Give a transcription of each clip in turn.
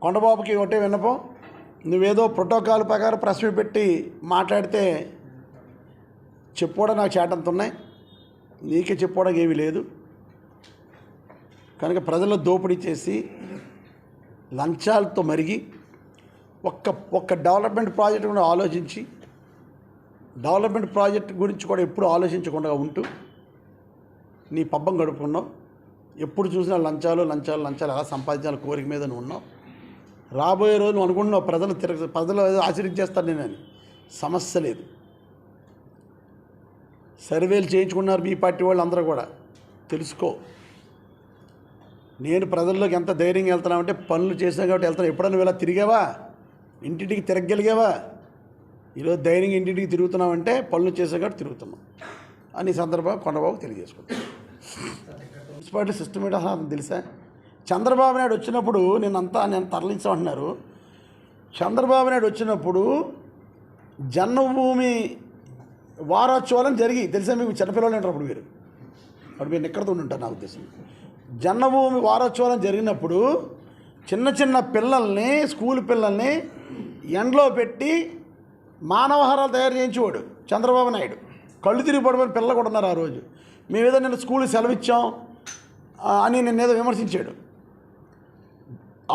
కొండబాబుకి ఒకటే విన్నపం, నువ్వేదో ప్రోటోకాల్ ప్రకారం ప్రెస్ మీట్ పెట్టి మాట్లాడితే చెప్పుకోవడం నాకు చేటంత ఉన్నాయి, నీకే చెప్పుకోవడానికి ఏమీ లేదు. కనుక ప్రజల్లో దోపిడీ చేసి లంచాలతో మరిగి ఒక్క డెవలప్మెంట్ ప్రాజెక్ట్ కూడా ఆలోచించి డెవలప్మెంట్ ప్రాజెక్ట్ గురించి కూడా ఎప్పుడు ఆలోచించకుండా ఉంటూ నీ పబ్బం గడుపుకున్నావు. ఎప్పుడు చూసినా లంచాలు ఎలా సంపాదించాలి కోరిక మీద నువ్వు ఉన్నావు. రాబోయే రోజు నువ్వు అనుకుంటున్నావు ప్రజలు ఆచరించేస్తాను నేనని. సమస్య లేదు. సర్వేలు చేయించుకున్నారు మీ పార్టీ వాళ్ళు అందరూ కూడా. తెలుసుకో, నేను ప్రజల్లోకి ఎంత ధైర్యంగా వెళ్తున్నామంటే పనులు చేసినా కాబట్టి వెళ్తాను. ఎప్పుడన్నా నువ్వు ఇలా తిరిగావా? ఇంటింటికి తిరగగలిగావా? ఈరోజు ధైర్యంగా ఇంటింటికి తిరుగుతున్నామంటే పనులు చేసా కాబట్టి తిరుగుతున్నాం అని సందర్భంగా కొండబాబు తెలియజేసుకుంటాను. మున్సిపాలిటీ సిస్టమ్ ఏంటో అసలు తెలుసా? చంద్రబాబు నాయుడు వచ్చినప్పుడు నేను తరలించామంటున్నారు. చంద్రబాబు నాయుడు వచ్చినప్పుడు జన్మభూమి వారోత్సవాలను జరిగి తెలుసా మీకు? చిన్నపిల్లలు అంటారు అప్పుడు మీరు ఎక్కడితో ఉంటారు నా ఉద్దేశం. జన్మభూమి వారోత్సవాలను జరిగినప్పుడు చిన్న పిల్లల్ని, స్కూల్ పిల్లల్ని ఎండలో పెట్టి మానవహారాలు తయారు చేయించేవాడు చంద్రబాబు నాయుడు. కళ్ళు తిరిగి పడిపోయిన పిల్లలు కూడా ఉన్నారు. ఆ రోజు మేమేదో నిన్న స్కూల్కి సెలవు ఇచ్చాం అని నిన్నేదో విమర్శించాడు.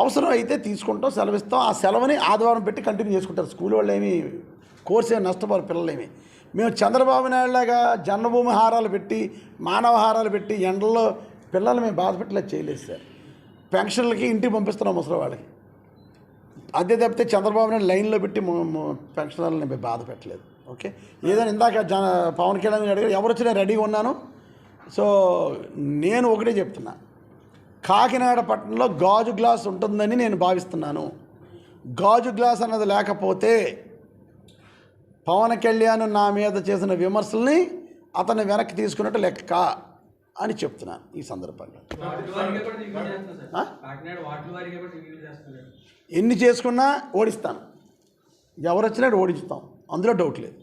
అవసరం అయితే తీసుకుంటాం, సెలవిస్తాం. ఆ సెలవుని ఆదివారం పెట్టి కంటిన్యూ చేసుకుంటారు. స్కూల్ వాళ్ళు ఏమి కోర్సు ఏమి నష్టపోరు పిల్లలేమి. మేము చంద్రబాబు నాయుడులాగా జన్మభూమి హారాలు పెట్టి మానవహారాలు పెట్టి ఎండల్లో పిల్లలు మేము బాధపెట్టలేదు, చేయలేదు సార్. పెన్షన్లకి ఇంటికి పంపిస్తున్నాం ముసలి వాళ్ళకి. అదే తప్పితే చంద్రబాబు నాయుడు లైన్లో పెట్టి పెన్షన్లను మేము బాధ పెట్టలేదు. ఓకే, ఏదైనా ఇందాక పవన్ కళ్యాణ్ అడిగారు, ఎవరు వచ్చినా రెడీగా ఉన్నాను. సో నేను ఒకటే చెప్తున్నా, కాకినాడ పట్టణంలో గాజు గ్లాస్ ఉంటుందని నేను భావిస్తున్నాను. గాజు గ్లాస్ అన్నది లేకపోతే పవన్ కళ్యాణ్ నా మీద చేసిన విమర్శల్ని అతన్ని వెనక్కి తీసుకున్నట్టు లెక్క అని చెప్తున్నాను ఈ సందర్భంగా. ఎన్ని చేసుకున్నా ఓడిస్తాను, ఎవరు వచ్చినా ఓడిస్తాం, అందులో డౌట్ లేదు.